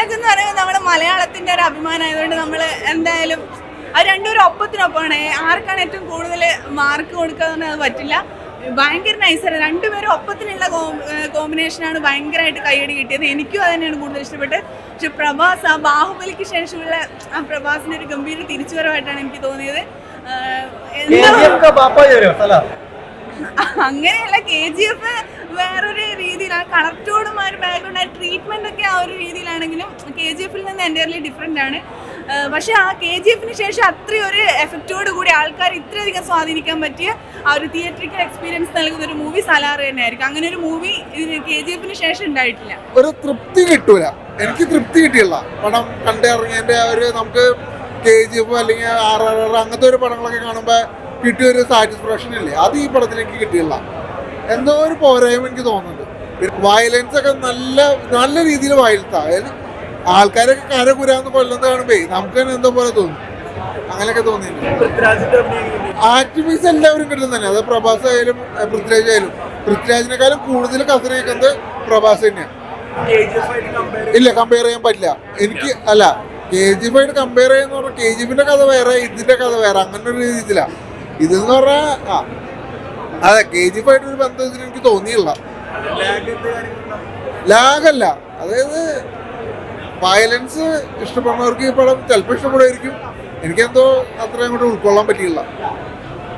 Lag എന്ന് പറയുന്നത് നമ്മുടെ മലയാളത്തിന്റെ ഒരു അഭിമാനമായതുകൊണ്ട് നമ്മൾ എന്തായാലും അത് രണ്ടുപേരും ഒപ്പത്തിനൊപ്പമാണ്. ആർക്കാണ് ഏറ്റവും കൂടുതൽ മാർക്ക് കൊടുക്കാന്ന് അത് പറ്റില്ല. ഭയങ്കര നൈസാണ്, രണ്ടുപേരും ഒപ്പത്തിനുള്ള കോമ്പിനേഷനാണ് ഭയങ്കരമായിട്ട് കൈയടി കിട്ടിയത്. എനിക്കും അത് തന്നെയാണ് കൂടുതൽ ഇഷ്ടപ്പെട്ടത്. പക്ഷെ പ്രഭാസ് ആ ബാഹുബലിക്ക് ശേഷമുള്ള ആ പ്രഭാസിന്റെ ഒരു ഗംഭീര തിരിച്ചുവരവായിട്ടാണ് എനിക്ക് തോന്നിയത്. അങ്ങനെയല്ല, KGF വേറൊരു രീതിയിലാണ്, കളർ ടോണും ആ ഒരു ബാക്ക്ഗ്രൗണ്ട് ആ ട്രീറ്റ്മെന്റ് ഒക്കെ ആ ഒരു രീതിയിലാണെങ്കിലും KGF നിന്ന് എൻ്റയർലി ഡിഫറെൻ്റ് ആണ്. പക്ഷെ ആ KGF ശേഷം അത്രയും ഒരു എഫക്റ്റോട് കൂടി ആൾക്കാർ ഇത്രയധികം സ്വാധീനിക്കാൻ പറ്റിയ ആ ഒരു തിയേറ്ററിക്കൽ എക്സ്പീരിയൻസ് നൽകുന്ന ഒരു മൂവി സലാർ തന്നെയായിരിക്കും. അങ്ങനെ ഒരു മൂവി KGF ശേഷം ഉണ്ടായിട്ടില്ല. ഒരു തൃപ്തി കിട്ടൂല, എനിക്ക് തൃപ്തി കിട്ടിയില്ല പടം കണ്ടിറങ്ങിയതിന്റെ ഒരു നമുക്ക് KGF അല്ലെങ്കിൽ RRR അങ്ങനത്തെ ഒരു പടങ്ങളൊക്കെ കാണുമ്പോൾ കിട്ടിയൊരു സാറ്റിസ്ഫാക്ഷൻ ഇല്ലേ, അത് ഈ പടത്തിലേക്ക് കിട്ടിയില്ല. എന്തോ ഒരു പോരായ്മ എനിക്ക് തോന്നുന്നുണ്ട്. വയലൻസ് ഒക്കെ നല്ല നല്ല രീതിയിൽ വയലൻസാ, അതായത് ആൾക്കാരൊക്കെ കരകുരാന്ന് കൊല്ലുന്നത് കാണുമ്പോ നമുക്ക് തന്നെ എന്തോ പോലെ തോന്നും. അങ്ങനെയൊക്കെ തോന്നിയിട്ടുണ്ട്. ആക്ടിവിറ്റീസ് എല്ലാവരും കിട്ടും തന്നെ, അത് പ്രഭാസ് ആയാലും പൃഥ്വിരാജ് ആയാലും. പൃഥ്വിരാജിനെക്കാളും കൂടുതൽ കസറിയേക്കുന്നത് പ്രഭാസ് തന്നെയാണ്. ഇല്ല, കമ്പയർ ചെയ്യാൻ പറ്റില്ല എനിക്ക്. അല്ല, KGF ആയിട്ട് കമ്പയർ ചെയ്യാന്ന് പറഞ്ഞാൽ KGF കഥ വേറെ, ഇതിന്റെ കഥ വേറെ, അങ്ങനെ ഒരു രീതിയിലാണ്. ഇതെന്ന് പറഞ്ഞാൽ അതെ KGF ആയിട്ടൊരു ബന്ധത്തിന് എനിക്ക് തോന്നിയില്ല. ലാഗല്ല, അതായത് വയലൻസ് ഇഷ്ടപ്പെടുന്നവർക്ക് ഈ പടം ചിലപ്പോൾ ഇഷ്ടപ്പെടുമായിരിക്കും. എനിക്കെന്തോ അത്ര അങ്ങോട്ട് ഉൾക്കൊള്ളാൻ പറ്റിയില്ല.